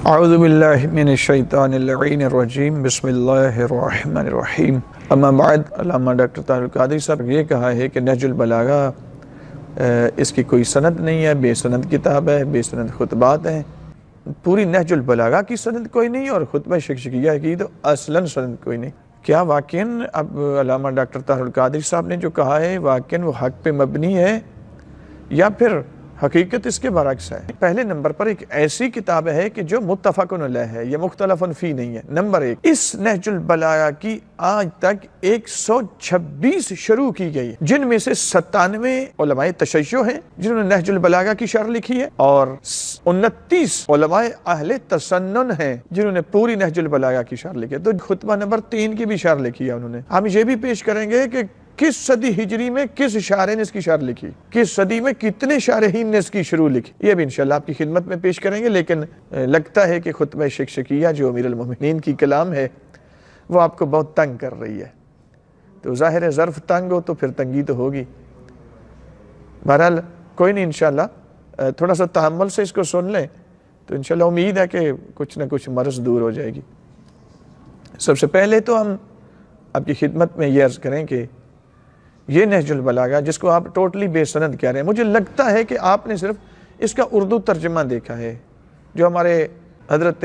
اعوذ باللہ من الشیطان اللعین الرجیم بسم اللہ الرحمن الرحیم اما بعد۔ علامہ ڈاکٹر طاہر القادری صاحب یہ کہا ہے کہ نہج البلاغہ اس کی کوئی سند نہیں ہے، بے سند کتاب ہے، بے سند خطبات ہیں۔ پوری نہج البلاغہ کی سند کوئی نہیں اور خطبہ شکشکیہ کی تو اصلاً سند کوئی نہیں۔ کیا واقعاً اب علامہ ڈاکٹر طاہر القادری صاحب نے جو کہا ہے واقعاً وہ حق پہ مبنی ہے یا پھر حقیقت اس کے برعکس ہے؟ پہلے نمبر پر ایک ایسی کتاب ہے کہ جو متفق علیہ ہے، یہ مختلف فی نہیں ہے۔ نمبر ایک، اس نہج البلاغہ کی آج تک 126 شروع کی گئی، جن میں سے 97 علماء تشیع ہیں جنہوں نے نہج البلاغہ کی شرح لکھی ہے، اور 29 علماء اہل تسنن ہیں جنہوں نے پوری نہج البلاغہ کی شرح لکھی ہے۔ تو خطبہ نمبر 3 کی بھی شرح لکھی ہے انہوں نے۔ ہم یہ بھی پیش کریں گے کہ کس صدی ہجری میں کس شارح نے اس کی شرح لکھی، کس صدی میں کتنے شارحین نے اس کی شروع لکھی، یہ بھی انشاءاللہ آپ کی خدمت میں پیش کریں گے۔ لیکن لگتا ہے کہ خطبہ شکشکیہ جو امیر المومنین کی کلام ہے وہ آپ کو بہت تنگ کر رہی ہے، تو ظاہر ہے ظرف تنگ ہو تو پھر تنگی تو ہوگی۔ بہرحال کوئی نہیں، انشاءاللہ تھوڑا سا تحمل سے اس کو سن لیں تو انشاءاللہ امید ہے کہ کچھ نہ کچھ مرض دور ہو جائے گی۔ سب سے پہلے تو ہم آپ کی خدمت میں یہ عرض کریں کہ یہ نہج البلاغہ جس کو آپ ٹوٹلی بے سند کہہ رہے ہیں، مجھے لگتا ہے کہ آپ نے صرف اس کا اردو ترجمہ دیکھا ہے جو ہمارے حضرت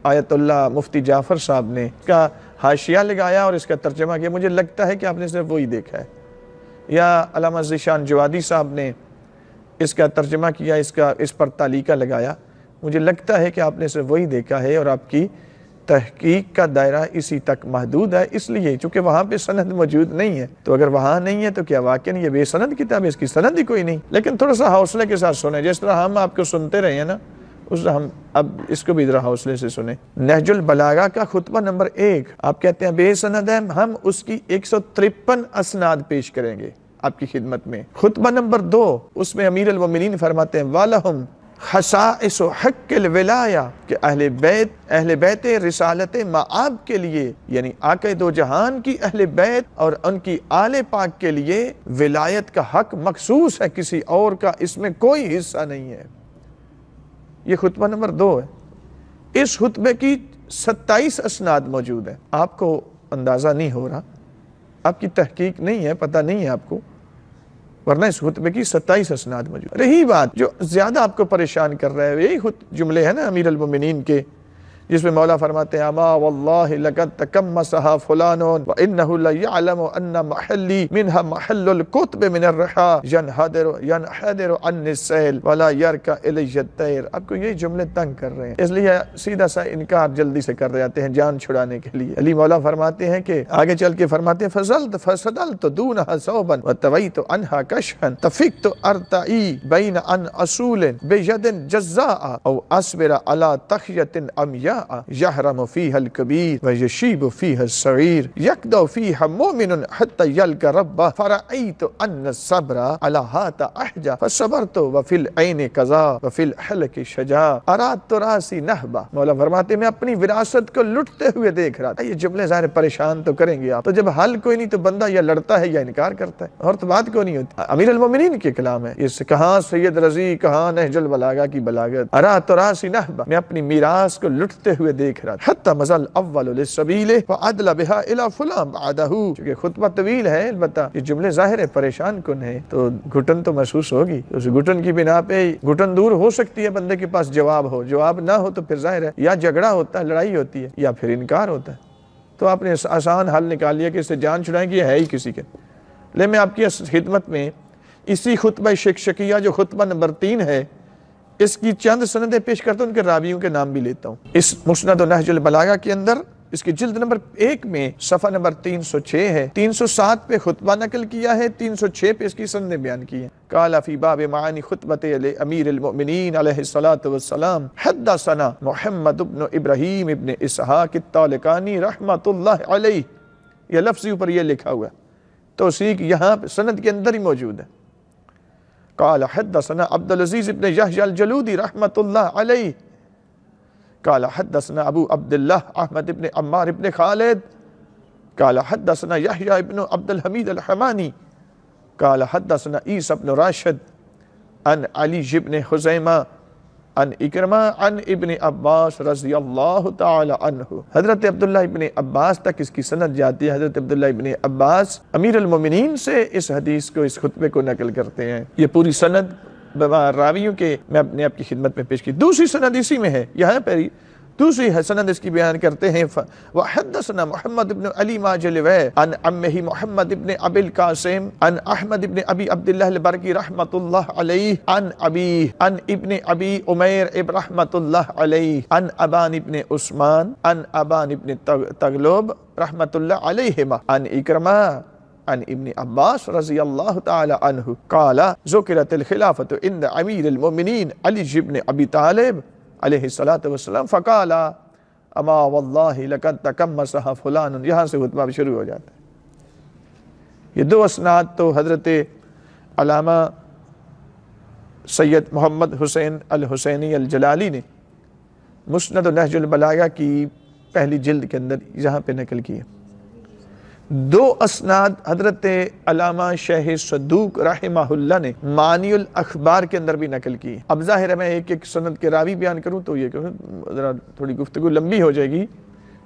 آیت اللہ مفتی جعفر صاحب نے اس کا حاشیہ لگایا اور اس کا ترجمہ کیا۔ مجھے لگتا ہے کہ آپ نے صرف وہی دیکھا ہے، یا علامہ ذیشان جوادی صاحب نے اس کا ترجمہ کیا، اس پر تعلیقہ لگایا۔ مجھے لگتا ہے کہ آپ نے صرف وہی دیکھا ہے اور آپ کی تحقیق کا دائرہ اسی تک محدود ہے، اس لیے چونکہ وہاں پہ سند موجود نہیں ہے۔ تو اگر وہاں نہیں ہے تو کیا واقعی یہ بے سند کتاب ہے؟ اس کی سند ہی کوئی نہیں۔ لیکن تھوڑا سا حوصلے کے ساتھ سنیں، جس طرح ہم آپ کو سنتے رہے ہیں نا، اس طرح ہم اب اس کو بھی ذرا حوصلے سے سنیں۔ نہج البلاغہ کا خطبہ نمبر 1 آپ کہتے ہیں بے سند ہے، ہم اس کی 153 اسناد پیش کریں گے آپ کی خدمت میں۔ خطبہ نمبر 2 اس میں امیر المومنین فرماتے ہیں وَلَهُمْ خصائص حق الولایہ، کہ اہل بیت رسالت معاب کے لیے، یعنی آقا دو جہان کی اہل بیت اور ان کی آل پاک کے لیے ولایت کا حق مخصوص ہے، کسی اور کا اس میں کوئی حصہ نہیں ہے۔ یہ خطبہ نمبر 2 ہے۔ اس خطبے کی 27 اسناد موجود ہیں۔ آپ کو اندازہ نہیں ہو رہا، آپ کی تحقیق نہیں ہے، پتہ نہیں ہے آپ کو، ورنہ اس خطبے کی 27 اسناد موجود۔ رہی بات جو زیادہ آپ کو پریشان کر رہا ہے، یہی جملے ہیں نا امیر المومنین کے، جس میں مولا فرماتے ہیں اما واللہ لقد تکمسها فلان وانه ليعلم ان محلی منها محل القطب من الرحا ينحدر عن السیل ولا يركع الی الطیر۔ آپ کو یہ جملے تنگ کر رہے ہیں، اس لیے سیدھا سا انکار جلدی سے کر جاتے ہیں جان چھڑانے کے لیے۔ علی مولا فرماتے ہیں کہ آگے چل کے فرماتے ہیں فصدلت دونها ثوبا وطویت عنها كشفا تفقت ارتعی بین ان اصول بید جزاء او اصبر على تخیة عمیاء یحرم فیہا الکبیر ویشیب فیہا الصغیر یکدو فیہا مومن حتی یلقى ربہ فرأیت ان الصبر علی ہات احجا فصبرت وفی العین قضا وفی الحلق شجا ارادت راسی نہبا۔ مولا فرماتے میں اپنی وراثت کو لٹتے ہوئے دیکھ رہا تھا۔ یہ جملے ظاہر پریشان تو کریں گے آپ، تو جب حل کوئی نہیں تو بندہ یا لڑتا ہے یا انکار کرتا ہے، اور تو بات کو نہیں ہوتی۔ امیر المومنین کے کلام ہے، اس کہاں سید رضی، کہاں نہج البلاغہ کی بلاغت۔ ارادت راسی نہبا، میں اپنی میراث کو لٹتے ہوئے دیکھ رہا تھا۔ حتی مزل اول للسبیل فعدل بها الى فلان بعدہ، چونکہ خطبہ طویل ہے، البتہ یہ جملے ظاہر ہے پریشان کن ہے، تو گھٹن تو محسوس ہوگی۔ اس گھٹن کی بنا پہ گھٹن دور ہو سکتی ہے بندے کے پاس جواب ہو، جواب نہ ہو تو پھر ظاہر ہے یا جھگڑا ہوتا ہے، لڑائی ہوتی ہے، یا پھر انکار ہوتا ہے۔ تو آپ نے آسان حل نکال لیا کہ اس سے جان چھڑائیں کہ یہ ہے ہی کسی کے۔ لے میں آپ کی خدمت میں اسی خطبہ شکشکیہ جو خطبہ نمبر 3 ہے، اس کی چند سندیں پیش کرتا ہوں، ان کے راویوں کے نام بھی لیتا ہوں۔ اس مسند و نہج البلاغہ کے اندر اس کی جلد نمبر 1 میں صفحہ نمبر 306 ہے، 307 پہ خطبہ نقل کیا ہے، 306 پہ اس کی سندیں بیان کی ہیں۔ قال فی باب معانی خطبت امیر المؤمنین علیہ الصلاۃ والسلام حدثنا محمد بن ابراہیم ابن اسحاق الطالقانی رحمۃ اللہ علیہ، یہ لفظی اوپر یہ لکھا ہوا ہے، توثیق یہاں سند کے اندر ہی موجود ہے۔ قال حدثنا عبد العزیز ابن یحیی الجلودی رحمۃ اللہ علیہ قال حدثنا ابو عبداللہ احمد ابن عمار ابن خالد قال حدثنا یحیی ابن عبد الحمید الحمانی قال حدثنا عیسی ابن راشد عن علی ابن خزیمہ عن اکرمہ عن ابن عباس رضی اللہ تعالی عنہ۔ حضرت عبداللہ ابن عباس تک اس کی سند جاتی ہے۔ حضرت عبداللہ ابن عباس امیر المومنین سے اس حدیث کو، اس خطبے کو نقل کرتے ہیں۔ یہ پوری سند راویوں کے میں اپنے آپ کی خدمت میں پیش کی۔ دوسری سند اسی میں ہے، یہاں پر دوسری سند اس کی بیان کرتے ہیں۔ وحدثنا محمد بن علی ماجلوی عن عمہ محمد بن ابی القاسم عن احمد بن ابی عبداللہ البرقی رحمۃ اللہ علیہ عن ابی عن ابن ابی عمیر رحمۃ اللہ علیہ عن ابان ابن عثمان عن ابان ابن تغلب رحمۃ اللہ علیہما عن اکرمہ عن ابن عباس رضی اللہ تعالی عنہ قال ذکرت الخلافۃ عند امیر المؤمنین علی بن ابی طالب علیہ الصلاۃ والسلام فقال اما واللہ لقد تکمسها فلان۔ یہاں سے خطبہ شروع ہو جاتا ہے۔ یہ دو اسناد تو حضرت علامہ سید محمد حسین الحسینی الجلالی نے مسند و نہج البلاغہ کی پہلی جلد کے اندر یہاں پہ نقل کیے۔ دو اسناد حضرت علامہ شیخ صدوق رحمہ اللہ نے معانی الاخبار کے اندر بھی نقل کی۔ اب ظاہر ہے میں ایک ایک سند کے راوی بیان کروں تو یہ ذرا تھوڑی گفتگو لمبی ہو جائے گی۔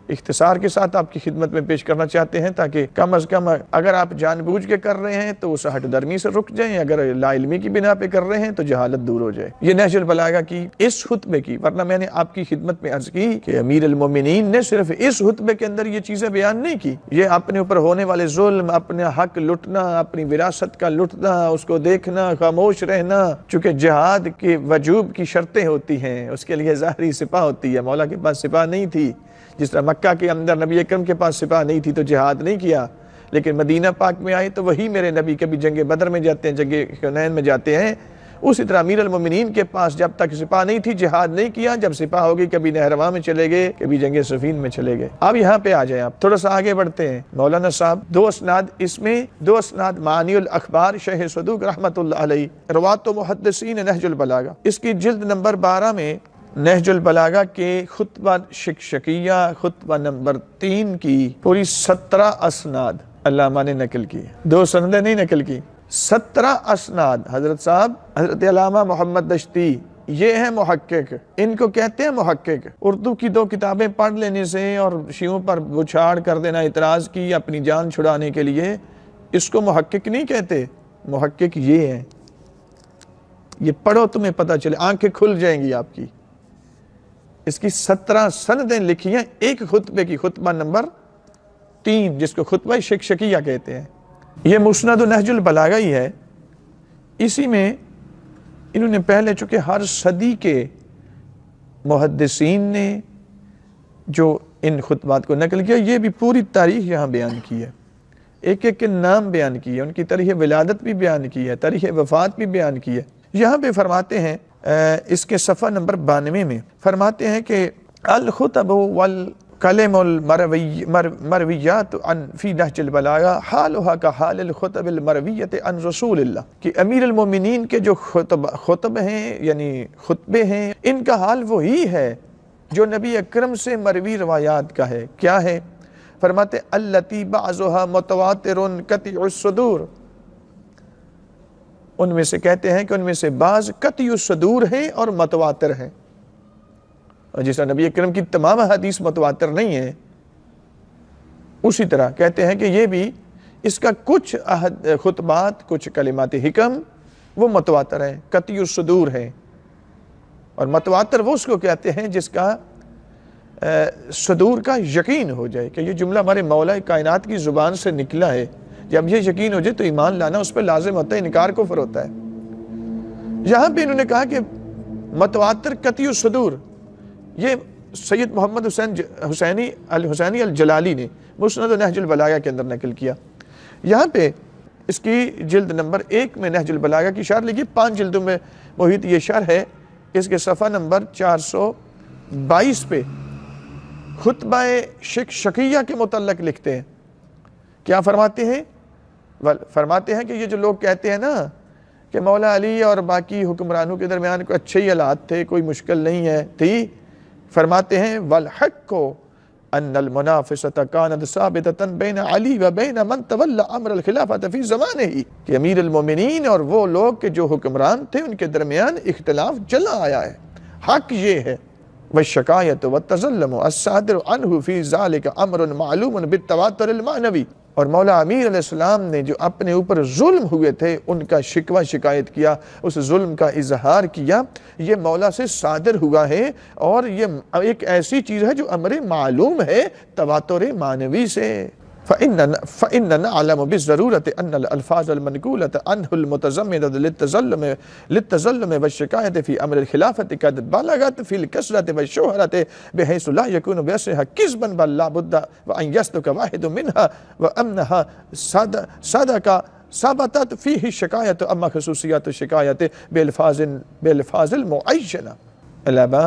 اختصار کے ساتھ آپ کی خدمت میں پیش کرنا چاہتے ہیں تاکہ کم از کم اگر آپ جان بوجھ کے کر رہے ہیں تو اس ہٹ درمی سے رک جائیں، اگر لا علمی کی بنا پہ کر رہے ہیں تو جہالت دور ہو جائے۔ یہ نہج البلاغہ کی اس خطبے کی، ورنہ میں نے آپ کی خدمت میں عرض کی کہ امیر المومنین نے صرف اس خطبے کے اندر یہ چیزیں بیان نہیں کی، یہ اپنے اوپر ہونے والے ظلم، اپنے حق لٹنا، اپنی وراثت کا لٹنا، اس کو دیکھنا، خاموش رہنا، چونکہ جہاد کے وجوب کی شرطیں ہوتی ہیں، اس کے لیے ظاہری سپاہ ہوتی ہے۔ مولا کے پاس سپاہ نہیں تھی، جس طرح مکہ کے اندر نبی اکرم کے پاس سپاہ نہیں تھی تو جہاد نہیں کیا، لیکن مدینہ پاک میں آئے تو وہی میرے نبی کبھی جنگ بدر میں جاتے ہیں، جنگ حنین میں جاتے ہیں۔ اسی طرح امیر المومنین کے پاس جب تک سپاہ نہیں تھی جہاد نہیں کیا، جب سپاہ ہوگی کبھی نہرواں میں چلے گئے، کبھی جنگ صفین میں چلے گئے۔ اب یہاں پہ آ جائیں، آپ تھوڑا سا آگے بڑھتے ہیں۔ مولانا صاحب دو اسناد اس میں، دو اسناد معانی الاخبار شیخ صدوق رحمۃ اللہ علیہ روات و محدثین نہج البلاغہ، اس کی جلد نمبر 12 میں نہج البلاغہ کے خطبہ شکشکیہ خطبہ نمبر 3 کی پوری 17 اسناد علامہ نے نقل کی، دو سندیں نہیں نقل کی، 17 اسناد۔ حضرت صاحب حضرت علامہ محمد دشتی یہ ہیں محقق، ان کو کہتے ہیں محقق۔ اردو کی دو کتابیں پڑھ لینے سے اور شیعوں پر بچھاڑ کر دینا، اعتراض کی اپنی جان چھڑانے کے لیے، اس کو محقق نہیں کہتے۔ محقق یہ ہیں، یہ پڑھو تمہیں پتہ چلے، آنکھیں کھل جائیں گی آپ کی۔ اس کی 17 سندیں لکھی ہیں ایک خطبے کی، خطبہ نمبر 3 جس کو خطبہ شکشکیہ کہتے ہیں۔ یہ مسند و نہج البلاغہ ہی ہے، اسی میں انہوں نے پہلے چونکہ ہر صدی کے محدثین نے جو ان خطبات کو نقل کیا، یہ بھی پوری تاریخ یہاں بیان کی ہے، ایک ایک کے نام بیان کی ہے، ان کی تاریخ ولادت بھی بیان کی ہے، تاریخ وفات بھی بیان کی ہے۔ یہاں پہ فرماتے ہیں اس کے صفحہ نمبر 92 میں فرماتے ہیں کہ الخطب والکلم المرویات فی نہج البلاغہ حالها کحال الخطب المرویت عن رسول اللہ، کہ امیر المومنین کے جو خطب ہیں یعنی خطبے ہیں، ان کا حال وہی ہے جو نبی اکرم سے مروی روایات کا ہے۔ کیا ہے؟ فرماتے التی بعضها متواتر قطع الصدور، ان میں سے کہتے ہیں کہ ان میں سے بعض قطعی الصدور ہیں اور متواتر ہیں، اور جس طرح نبی اکرم کی تمام حدیث متواتر نہیں ہیں، اسی طرح کہتے ہیں کہ یہ بھی اس کا کچھ خطبات، کچھ کلمات حکم وہ متواتر ہیں، قطعی الصدور ہیں۔ اور متواتر وہ اس کو کہتے ہیں جس کا صدور کا یقین ہو جائے کہ یہ جملہ ہمارے مولا کائنات کی زبان سے نکلا ہے، جب یہ یقین ہو جائے تو ایمان لانا اس پہ لازم ہوتا ہے، انکار کفر ہوتا ہے۔ یہاں پہ انہوں نے کہا کہ متواتر قطعی الصدور، یہ سید محمد حسینی الجلالی نے مسند و نہج البلاغہ کے اندر نقل کیا۔ یہاں پہ اس کی جلد نمبر 1 میں نہج البلاغہ کی شرح لکھی، 5 جلدوں میں محیط یہ شرح ہے۔ اس کے صفحہ نمبر 422 پہ خطبہ شکشکیہ کے متعلق لکھتے ہیں۔ کیا فرماتے ہیں؟ فرماتے ہیں کہ یہ جو لوگ کہتے ہیں نا کہ مولا علی اور باقی حکمرانوں کے درمیان کوئی اچھے ہی حالات تھے، کوئی مشکل نہیں ہے تھی، فرماتے ہیں وَالْحَقُّ أَنَّ الْمُنَافِسَةَ كَانَتْ ثَابِتَةً بَيْنَ عَلِي وَبَيْنَ مَنْ تَوَلَّى أَمْرَ الْخِلَافَةَ فِي زَمَانِهِ، کہ امیر المومنین اور وہ لوگ کہ جو حکمران تھے ان کے درمیان اختلاف چلا آیا ہے، حق یہ ہے والشکایت والتظلم الصادر عنہ فی ذالک امر معلوم بالتواتر المعنوی، اور مولا امیر علیہ السلام نے جو اپنے اوپر ظلم ہوئے تھے ان کا شکوہ شکایت کیا، اس ظلم کا اظہار کیا، یہ مولا سے صادر ہوا ہے، اور یہ ایک ایسی چیز ہے جو امر معلوم ہے تواتر معنوی سے۔ فَإِنَّ نَعْلَمُ بِالضَّرُورَةِ أَنَّ الْأَلْفَاظَ الْمَنْقُولَةَ عَنْهُ الْمُتَضَمِّنَةَ لِلتَّظَلُّمِ وَالشِّكَايَةِ فِي أَمْرِ الْخِلَافَةِ قَدْ بَلَغَتْ فِي الْكَثْرَةِ وَالشُّهْرَةِ بِحَيْثُ لَا يَكُونُ بِأَصْلِهَا كِذْبًا بَلْ لَا بُدَّ وَأَنْ يَصْدُقَ وَاحِدٌ مِنْهَا وَأَنَّهَا ثَبَتَتْ فِيهِ الشِّكَايَةُ أَمَّا خُصُوصِيَّاتُ الشِّكَايَةِ بِأَلْفَاظِ الْمُعَيَّنَةِ۔ علامہ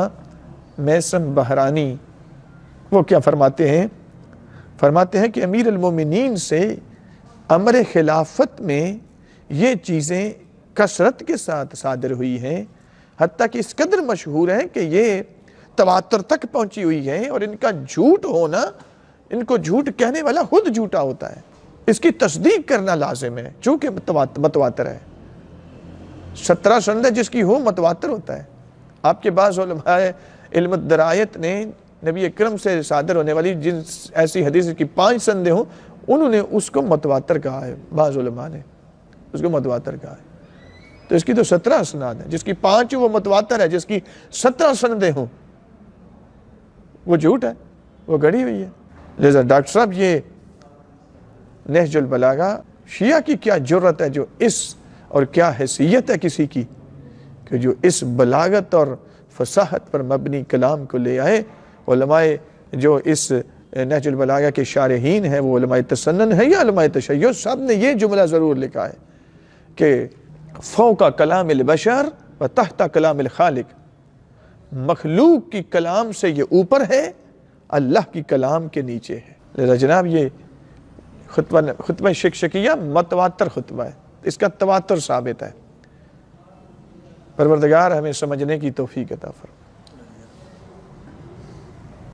میثم بحرانی وہ کیا فرماتے ہیں؟ فرماتے ہیں کہ امیر المومنین سے امر خلافت میں یہ چیزیں کثرت کے ساتھ صادر ہوئی ہیں، حتیٰ کہ اس قدر مشہور ہیں کہ یہ تواتر تک پہنچی ہوئی ہیں، اور ان کا جھوٹ ہونا، ان کو جھوٹ کہنے والا خود جھوٹا ہوتا ہے، اس کی تصدیق کرنا لازم ہے چونکہ متواتر ہے۔ 17 سند جس کی ہو متواتر ہوتا ہے۔ آپ کے بعض علماء علم الدرایت نے نبی اکرم سے صادر ہونے والی جن ایسی حدیث کی 5 سندیں ہوں انہوں نے اس کو متواتر کہا ہے، بعض علماء نے اس کو متواتر کہا ہے۔ تو اس کی تو 17 اسناد ہیں، جس کی 5 وہ متواتر ہے، جس کی 17 سندیں ہوں وہ جھوٹ ہے، وہ گڑی ہوئی ہے۔ لہذا ڈاکٹر صاحب یہ نہج البلاغہ شیعہ کی کیا جرت ہے جو اس، اور کیا حیثیت ہے کسی کی کہ جو اس بلاغت اور فصاحت پر مبنی کلام کو لے آئے۔ علماء جو اس نہج البلاغہ کے شارحین ہیں وہ علماء تسنن ہیں یا علماء تشیع، سب نے یہ جملہ ضرور لکھا ہے کہ فوق کلام البشر و تحت کلام الخالق، مخلوق کی کلام سے یہ اوپر ہے، اللہ کی کلام کے نیچے ہے۔ لہذا جناب یہ خطبہ شکشکیہ متواتر خطبہ ہے، اس کا تواتر ثابت ہے۔ پروردگار ہمیں سمجھنے کی توفیق عطا فرمائے۔